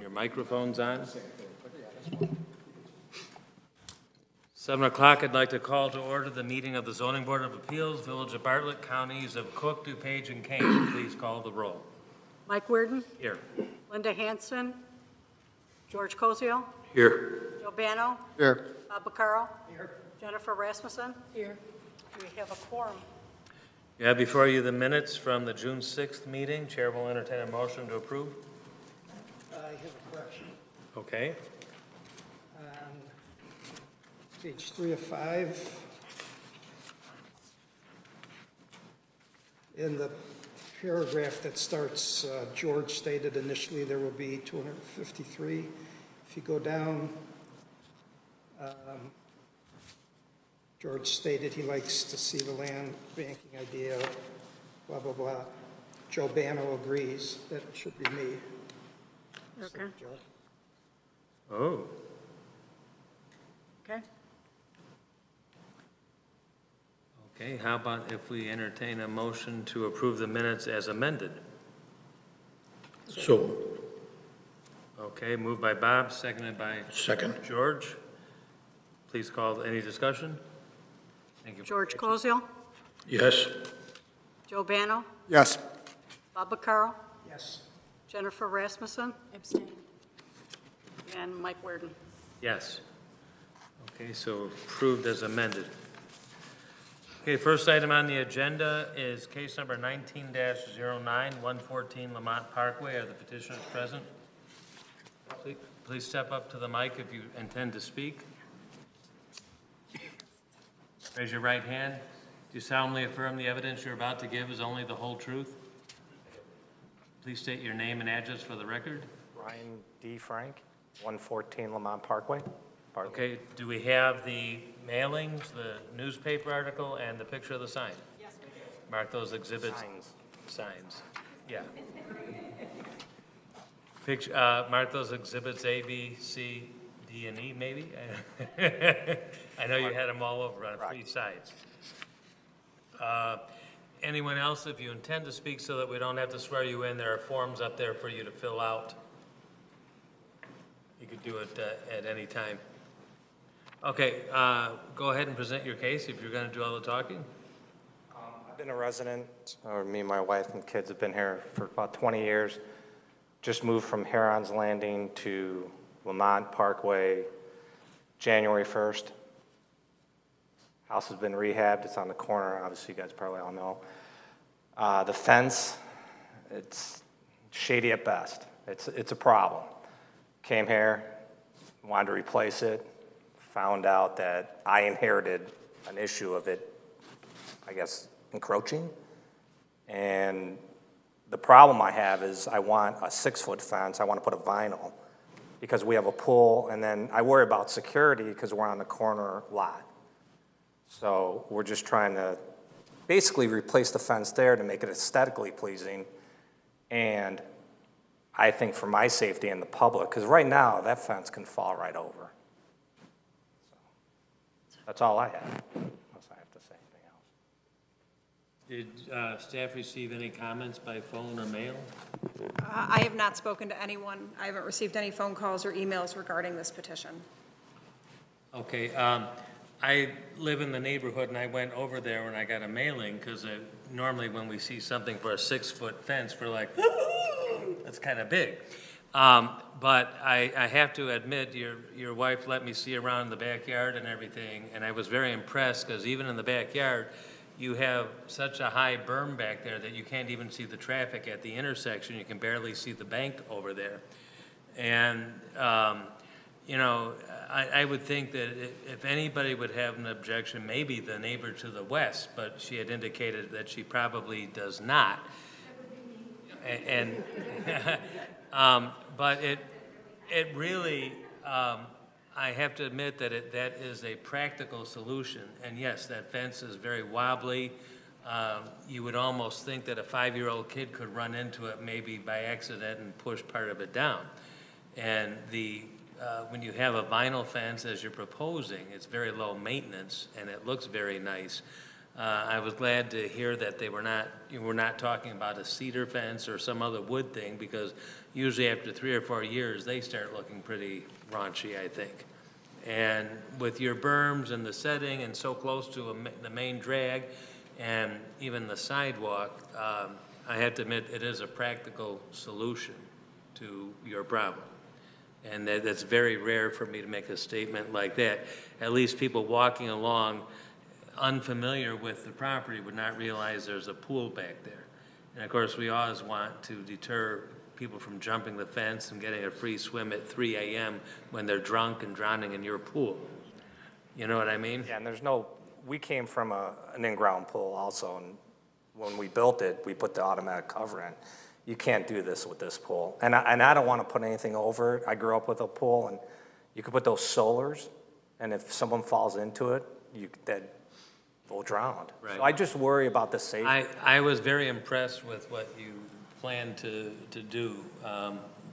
Your microphone's on. 7 o'clock, I'd like to call to order the meeting of the Zoning Board of Appeals, Village of Bartlett, Counties of Cook, DuPage, and Kane. Please call the roll. Mike Werden. Here. Linda Hanson. George Cozio. Here. Joe Bano. Here. Bob Bacaro. Here. Jennifer Rasmussen. Here. We have a quorum. You have before you the minutes from the June 6th meeting. Chair will entertain a motion to approve. I have a correction. Okay. Page 3 of 5. In the paragraph that starts, George stated initially there will be 253. If you go down, George stated he likes to see the land banking idea, blah, blah, blah. Joe Bano agrees. That should be me. Okay. So, Joe. Oh. Okay. Okay, how about if we entertain a motion to approve the minutes as amended? So. Okay, moved by Bob, seconded by Second. George. Please call, any discussion? Thank you. George Cozio. Yes. Joe Bano. Yes. Bob Bacaro. Yes. Jennifer Rasmussen. Abstain. And Mike Werden. Yes. Okay, so approved as amended. Okay, first item on the agenda is case number 19-09, 114 Lamont Parkway. Are the petitioners present? Please step up to the mic if you intend to speak. Raise your right hand. Do you solemnly affirm the evidence you're about to give is only the whole truth? Please state your name and address for the record. Ryan D. Frank, 114 Lamont Parkway. Bartlett. Okay, do we have the mailings, the newspaper article, and the picture of the sign? Yes. Mark those exhibits. Signs. Yeah. Picture, mark those exhibits A, B, C, D, and E, maybe? I know you had them all over on 3 sides. Anyone else, if you intend to speak so that we don't have to swear you in, there are forms up there for you to fill out. You could do it at any time. Okay, go ahead and present your case if you're going to do all the talking. I've been a resident, or me and my wife and kids have been here for about 20 years. Just moved from Heron's Landing to Lamont Parkway January 1st. House has been rehabbed. It's on the corner. Obviously, you guys probably all know. The fence, it's shady at best. It's a problem. Came here, wanted to replace it, found out that I inherited an issue of it, I guess, encroaching. And the problem I have is I want a 6-foot fence. I want to put a vinyl because we have a pool, and then I worry about security because we're on the corner lot. So we're just trying to basically replace the fence there to make it aesthetically pleasing, and I think for my safety and the public, because right now that fence can fall right over. So that's all I have, unless I have to say anything else. Did staff receive any comments by phone or mail? I have not spoken to anyone. I haven't received any phone calls or emails regarding this petition. Okay, I live in the neighborhood, and I went over there when I got a mailing, because normally when we see something for a 6-foot fence, we're like, that's kind of big. But I have to admit, your wife let me see around the backyard and everything, and I was very impressed, because even in the backyard, you have such a high berm back there that you can't even see the traffic at the intersection. You can barely see the bank over there. And, you know, I would think that if anybody would have an objection, maybe the neighbor to the west, but she had indicated that she probably does not. And but it really, I have to admit that that is a practical solution. And yes, that fence is very wobbly. You would almost think that a 5-year-old kid could run into it maybe by accident and push part of it down. And when you have a vinyl fence, as you're proposing, it's very low maintenance and it looks very nice. I was glad to hear that we're not talking about a cedar fence or some other wood thing, because usually after 3 or 4 years, they start looking pretty raunchy, I think. And with your berms and the setting and so close to the main drag and even the sidewalk, I have to admit, it is a practical solution to your problem. And that's very rare for me to make a statement like that. At least people walking along unfamiliar with the property would not realize there's a pool back there. And of course, we always want to deter people from jumping the fence and getting a free swim at 3 a.m. when they're drunk and drowning in your pool. You know what I mean? Yeah, and we came from an in-ground pool also, and when we built it, we put the automatic cover in. You can't do this with this pool. And I don't want to put anything over it. I grew up with a pool, and you could put those solars, and if someone falls into it, that will drown. Right. So I just worry about the safety. I was very impressed with what you plan to do,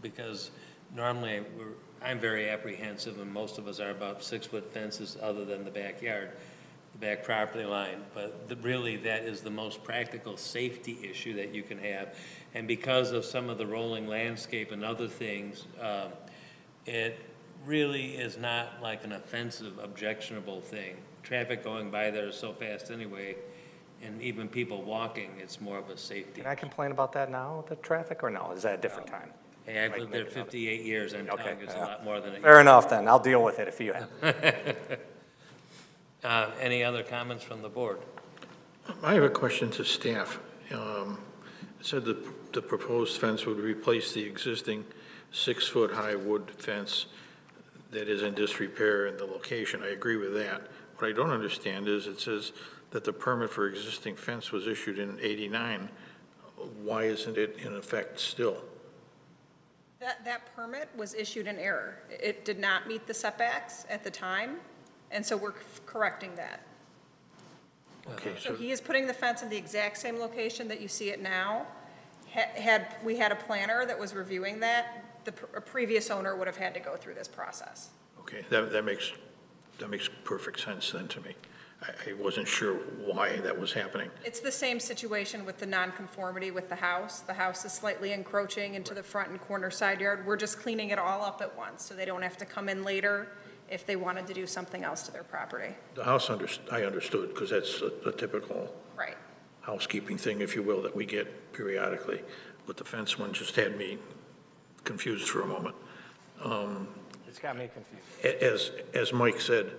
because normally I'm very apprehensive, and most of us are about 6-foot fences other than the backyard, the back property line. But really, that is the most practical safety issue that you can have. And because of some of the rolling landscape and other things, it really is not like an offensive, objectionable thing. Traffic going by there is so fast anyway, and even people walking, it's more of a safety. Can I complain about that now, the traffic, or no? Is that a different time? Hey, I've lived there 58 years, I'm telling you, it's a lot more than it. Fair enough, then. I'll deal with it if you have. Any other comments from the board? I have a question to staff. It said the proposed fence would replace the existing 6-foot-high wood fence that is in disrepair in the location. I agree with that. What I don't understand is it says that the permit for existing fence was issued in '89. Why isn't it in effect still? That permit was issued in error. It did not meet the setbacks at the time, and so we're correcting that. Okay, So he is putting the fence in the exact same location that you see it now. We had a planner that was reviewing that, a previous owner would have had to go through this process. okay, that makes perfect sense then to me. I wasn't sure why that was happening. It's the same situation with the nonconformity with the house. The house is slightly encroaching into the front and corner side yard. We're just cleaning it all up at once, so they don't have to come in later if they wanted to do something else to their property. The house, I understood, because that's a typical Right. housekeeping thing, if you will, that we get periodically. But the fence one just had me confused for a moment. It's got me confused. As Mike said,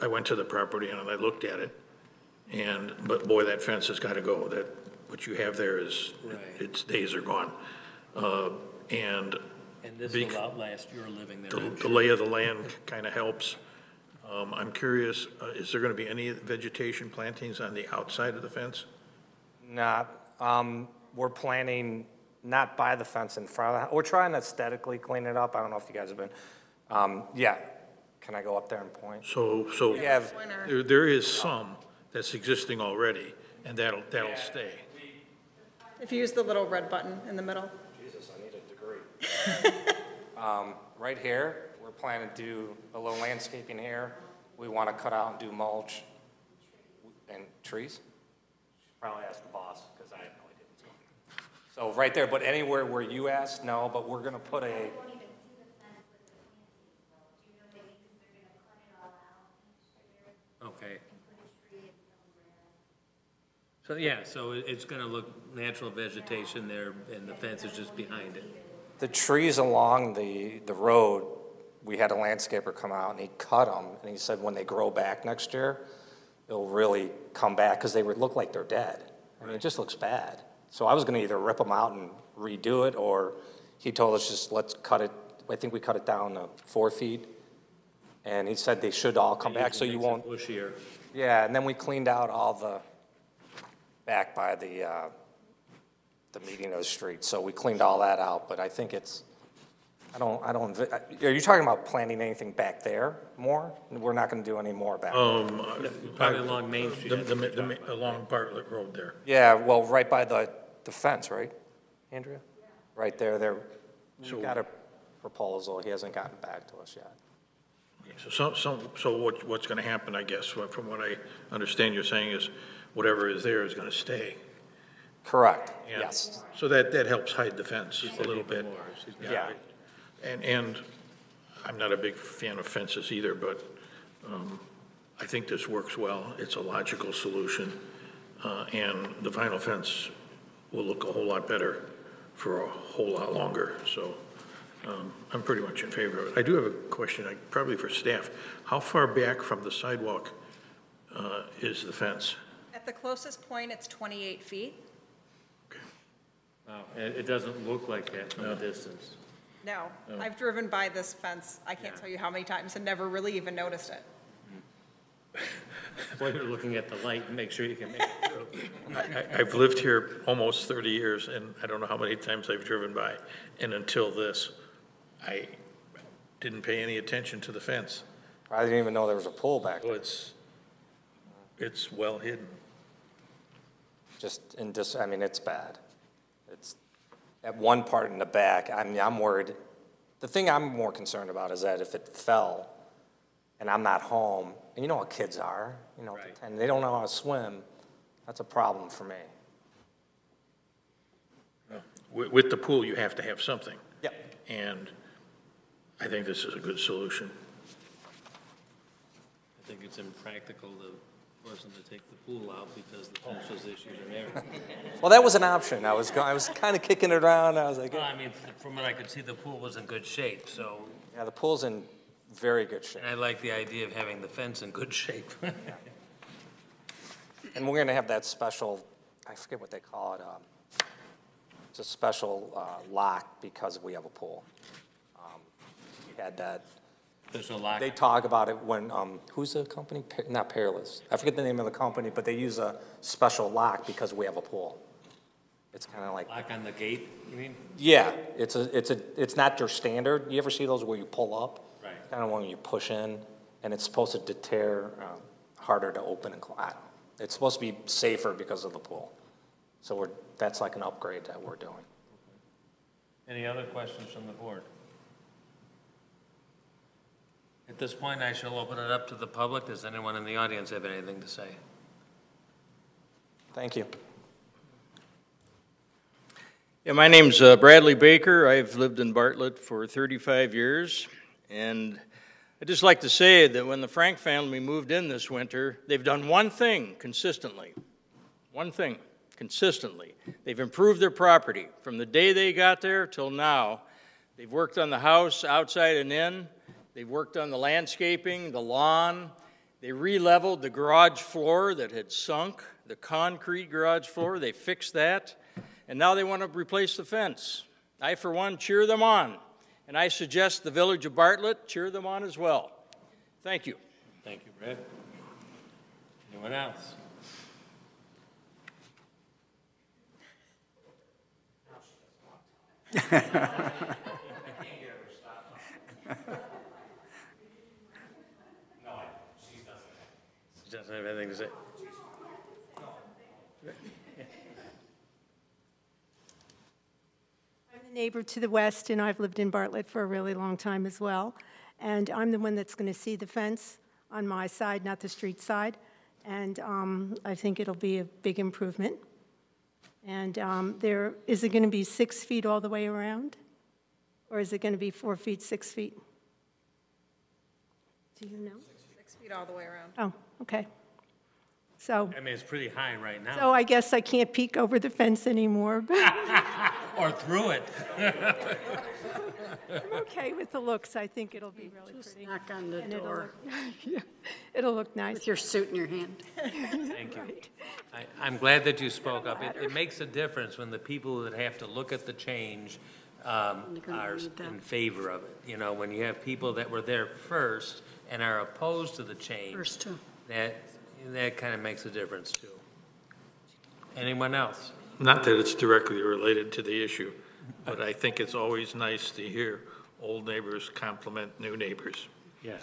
I went to the property and I looked at it, but boy, that fence has got to go. That what you have there is, Right. its days are gone. And And this will outlast your living there, I'm the sure. lay of the land kind of helps. I'm curious, is there going to be any vegetation plantings on the outside of the fence? Not, we're planning not by the fence in front of the house. We're trying to aesthetically clean it up. I don't know if you guys have been. Yeah, can I go up there and point? So We have, there is some that's existing already, and that'll stay. If you use the little red button in the middle. Jesus, I need a degree. Right here, we're planning to do a little landscaping here. We want to cut out and do mulch and trees. Probably ask the boss, because I have no idea. So right there, but anywhere where you asked, no, but we're going to put a, won't even see the fence with the plantings, though. Do you know maybe because they're gonna cut it all out next year Okay. and put a tree and some grass? So, yeah, so it's going to look natural vegetation there, and the fence is just behind it. the trees along the road, we had a landscaper come out and he cut them, and he said when they grow back next year, it'll really come back, because they would look like they're dead. I mean, it just looks bad. So I was gonna either rip them out and redo it, or he told us just let's cut it, I think we cut it down to 4 feet. And he said they should all come back, so you won't. Bushier. Yeah, and then we cleaned out all the, back by the median of the street, so we cleaned all that out, but I think it's, are you talking about planting anything back there more? We're not gonna do any more back there. Probably along Main Street. Along Bartlett Road there. Yeah, well, right by the fence, right, Andrea? Right there, we've got a proposal, he hasn't gotten back to us yet. So what's going to happen, I guess, from what I understand you're saying is whatever is there is going to stay. Correct, And yes. So that helps hide the fence a little bit. Yeah. And I'm not a big fan of fences either, but I think this works well. It's a logical solution, and the vinyl fence will look a whole lot better for a whole lot longer. So I'm pretty much in favor of it. I do have a question, probably for staff. How far back from the sidewalk is the fence? At the closest point, it's 28 feet. Wow, it doesn't look like that from a distance. No, I've driven by this fence, I can't tell you how many times, and never really even noticed it. While you're looking at the light, make sure you can make it through. I've lived here almost 30 years, and I don't know how many times I've driven by. And until this, I didn't pay any attention to the fence. I didn't even know there was a pool back So there. it's well hidden. Just I mean, it's bad. It's at one part in the back. I mean, I'm worried. The thing I'm more concerned about is that if it fell and I'm not home, and you know what kids are, you know, Right. and they don't know how to swim, that's a problem for me. With the pool, you have to have something. Yep. And I think this is a good solution. I think it's impractical to force them to take the pool out because the fence was issued in there. Well, that was an option. I was kind of kicking it around. I was like, Well, I mean, from what I could see, the pool was in good shape, so, yeah, the pool's in very good shape. and I like the idea of having the fence in good shape. And we're going to have that special, I forget what they call it, it's a special lock because we have a pool. We had that, There's a lock. they talk about it when, who's the company? Not Peerless. I forget the name of the company, but they use a special lock because we have a pool. It's kind of like, Lock on the gate, you mean? yeah, it's not your standard. You ever see those where you pull up? Right. Kind of when you push in, and it's supposed to deter, harder to open and close. It's supposed to be safer because of the pool. So that's like an upgrade that we're doing. Any other questions from the board? At this point, I shall open it up to the public. Does anyone in the audience have anything to say? Thank you. Yeah, my name's Bradley Baker. I've lived in Bartlett for 35 years, and I'd just like to say that when the Frank family moved in this winter, they've done one thing consistently. One thing consistently. They've improved their property. From the day they got there till now, they've worked on the house outside and in. They've worked on the landscaping, the lawn. They re-leveled the garage floor that had sunk, the concrete garage floor. They fixed that. And now they want to replace the fence. I, for one, cheer them on. And I suggest the village of Bartlett cheer them on as well. Thank you. Thank you, Brad. Anyone else? She doesn't have anything to say. I'm the neighbor to the west, and I've lived in Bartlett for a really long time as well. And I'm the one that's going to see the fence on my side, not the street side. And I think it'll be a big improvement. And is it going to be 6 feet all the way around? Or is it going to be 4 feet, 6 feet? Do you know? 6 feet all the way around. Oh, okay. So, I mean, it's pretty high right now. I guess I can't peek over the fence anymore, but Or through it. I'm okay with the looks. I think it'll be really pretty. Knock on the And it'll door look- it'll look nice. with your suit in your hand. Thank you. I'm glad that you spoke up. It makes a difference when the people that have to look at the change are in favor of it. You know, when you have people that were there first and are opposed to the change. First two. That kind of makes a difference too. Anyone else? Not that it's directly related to the issue, but I think it's always nice to hear old neighbors compliment new neighbors. Yes.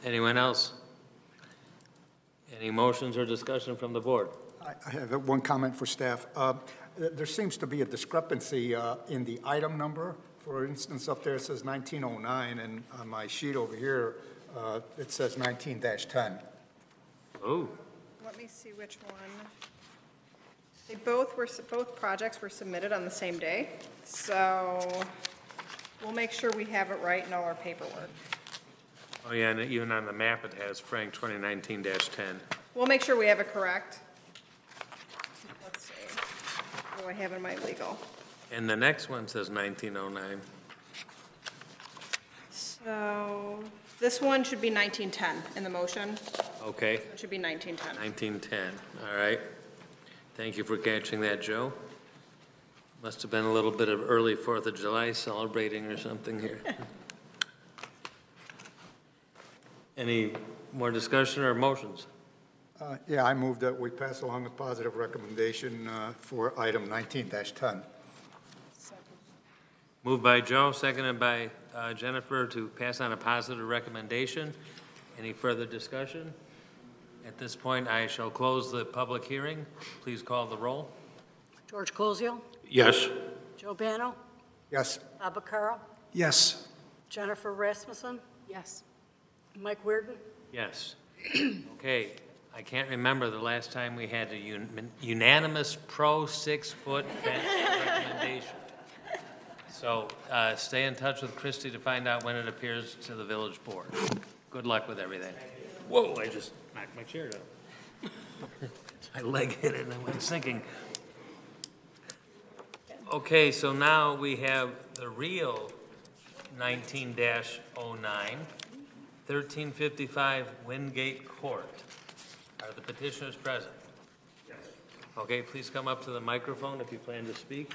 Anyone else? Any motions or discussion from the board? I have one comment for staff. There seems to be a discrepancy in the item number For instance, up there it says 1909, and on my sheet over here, it says 19-10. Oh, Let me see which one. They both projects were submitted on the same day, so we'll make sure we have it right in all our paperwork. oh yeah, and even on the map, it has Frank 2019-10. We'll make sure we have it correct. Let's see. What do I have in my legal? And the next one says 1909. So this one should be 1910 in the motion. Okay, It should be 1910. 1910, all right. Thank you for catching that, Joe. Must have been a little bit of early 4th of July celebrating or something here. Any more discussion or motions? Yeah, I move that we pass along a positive recommendation for item 19-10. Moved by Joe, seconded by Jennifer to pass on a positive recommendation. Any further discussion? At this point, I shall close the public hearing. Please call the roll. George Cosio, Yes. Joe Bano, Yes. Bob Carl, Yes. Jennifer Rasmussen. Yes. Mike Weirden. Yes. Okay, I can't remember the last time we had a unanimous pro 6-foot fence recommendation. So stay in touch with Christie to find out when it appears to the village board. Good luck with everything. Whoa, I just knocked my chair down. My leg hit it and I went sinking. Okay, so now we have the real 19-09, 1355 Windgate Court. Are the petitioners present? Yes. Okay, please come up to the microphone if you plan to speak.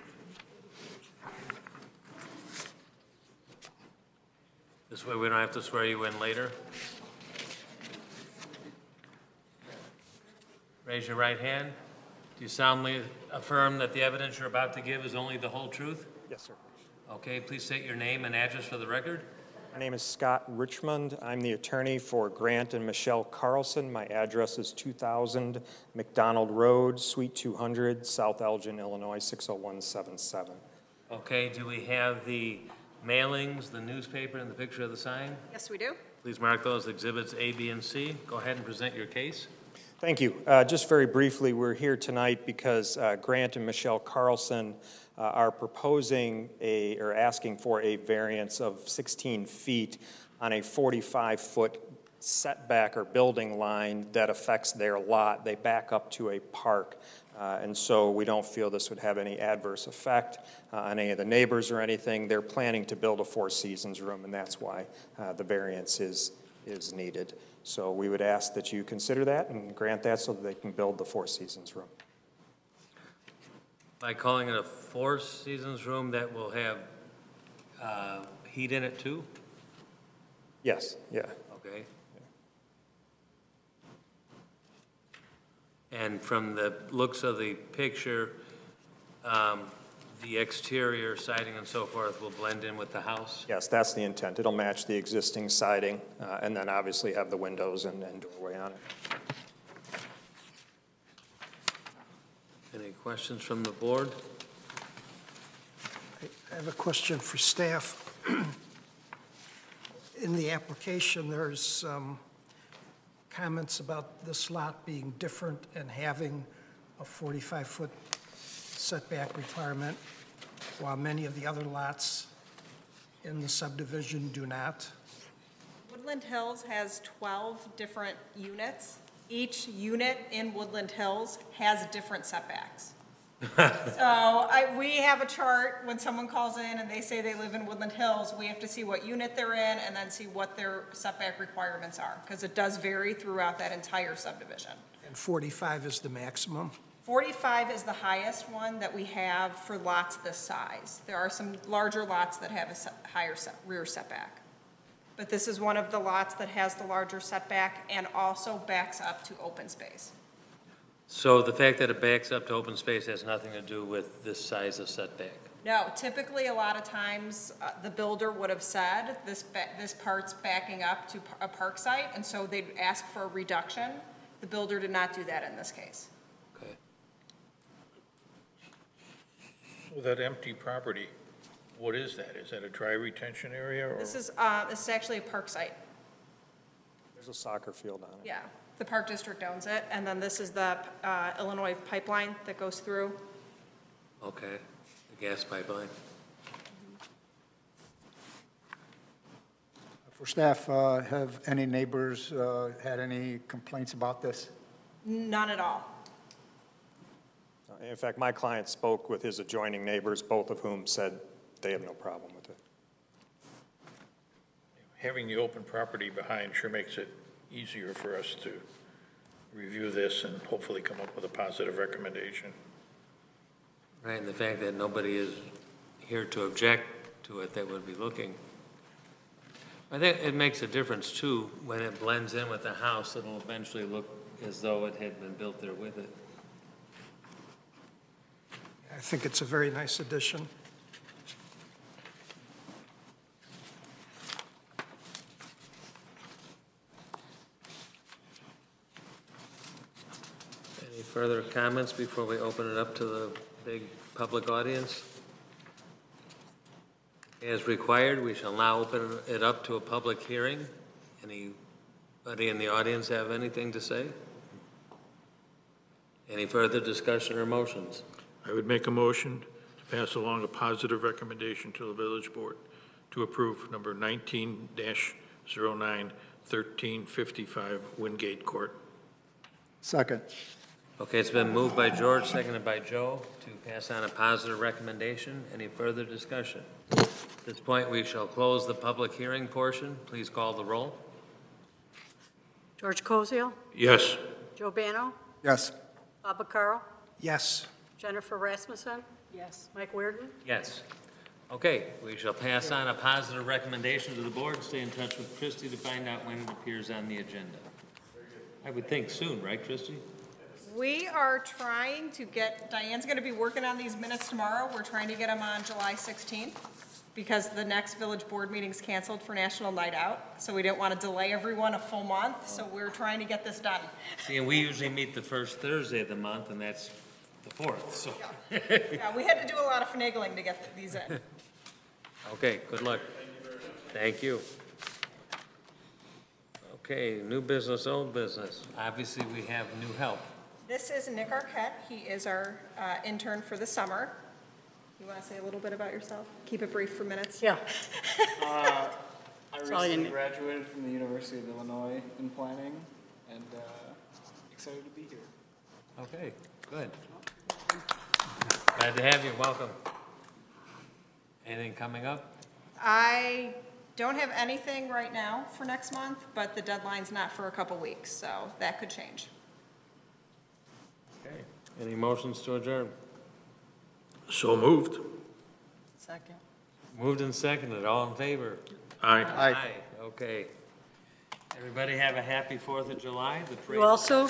This way we don't have to swear you in later. Raise your right hand. Do you solemnly affirm that the evidence you're about to give is only the whole truth? Yes, sir. Okay, please state your name and address for the record. My name is Scott Richmond. I'm the attorney for Grant and Michelle Carlson. My address is 2000 McDonald Road, Suite 200, South Elgin, Illinois, 60177. Okay, do we have the mailings, the newspaper, and the picture of the sign? Yes, we do. Please mark those exhibits A, B, and C. Go ahead and present your case. Thank you. Just very briefly, we're here tonight because Grant and Michelle Carlson are proposing or asking for a variance of 16 feet on a 45-foot setback or building line that affects their lot. They back up to a park. And so we don't feel this would have any adverse effect on any of the neighbors or anything. They're planning to build a Four Seasons room, and that's why the variance is needed. So we would ask that you consider that and grant that so that they can build the Four Seasons room. By calling it a Four Seasons room, that will have heat in it too? Yes, yeah. Okay. And from the looks of the picture, the exterior siding and so forth will blend in with the house? Yes, that's the intent. It'll match the existing siding and then obviously have the windows and doorway on it. Any questions from the board? I have a question for staff. In the application, there's comments about this lot being different and having a 45-foot setback requirement, while many of the other lots in the subdivision do not. Woodland Hills has 12 different units. Each unit in Woodland Hills has different setbacks. So we have a chart when someone calls in and they say they live in Woodland Hills, we have to see what unit they're in and then see what their setback requirements are, because it does vary throughout that entire subdivision. And 45 is the maximum? 45 is the highest one that we have for lots this size. There are some larger lots that have a higher rear setback. But this is one of the lots that has the larger setback and also backs up to open space. So the fact that it backs up to open space has nothing to do with this size of setback? No, typically a lot of times the builder would have said this part's backing up to a park site, and so they'd ask for a reduction. The builder did not do that in this case. Okay. So that empty property What is that? Is that a dry retention area or? This is actually a park site. There's a soccer field on it. Yeah, the Park District owns it, and then this is the Illinois pipeline that goes through. Okay, the gas pipeline. For staff, have any neighbors had any complaints about this? None at all. In fact, my client spoke with his adjoining neighbors, both of whom said they have no problem with it. Having the open property behind sure makes it easier for us to review this and hopefully come up with a positive recommendation. Right, and the fact that nobody is here to object to it that would be looking. I think it makes a difference too, when it blends in with the house, it'll eventually look as though it had been built there with it. I think it's a very nice addition. Any further comments before we open it up to the big public audience? As required, we shall now open it up to a public hearing. Anybody in the audience have anything to say? Any further discussion or motions? I would make a motion to pass along a positive recommendation to the village board to approve number 19-09 1355 Windgate Court. Second. Okay, it's been moved by George, seconded by Joe, to pass on a positive recommendation. Any further discussion? At this point, we shall close the public hearing portion. Please call the roll. George Cosio? Yes. Joe Bano? Yes. Bob Carl? Yes. Jennifer Rasmussen? Yes. Mike Weirden? Yes. Okay, we shall pass on a positive recommendation to the board. Stay in touch with Christie to find out when it appears on the agenda. I would think soon, right, Christie? We are trying to get, Diane's going to be working on these minutes tomorrow. We're trying to get them on July 16th because the next village board meeting's canceled for National Night Out. So we didn't want to delay everyone a full month, so we're trying to get this done. See, and we usually meet the first Thursday of the month, and that's the 4th, so. Yeah, we had to do a lot of finagling to get these in. Okay, good luck. Thank you. Okay, new business, old business. Obviously, we have new help. This is Nick Arquette. He is our intern for the summer. You want to say a little bit about yourself? Keep it brief for minutes. Yeah. I all you recently need. graduated from the University of Illinois in planning, and excited to be here. Okay, good. Glad to have you. Welcome. Anything coming up? I don't have anything right now for next month, but the deadline's not for a couple weeks, so that could change. Okay. Any motions to adjourn? So moved. Second. Moved and seconded. All in favor? Aye. Aye. Okay. Everybody have a happy 4th of July. The parade You also?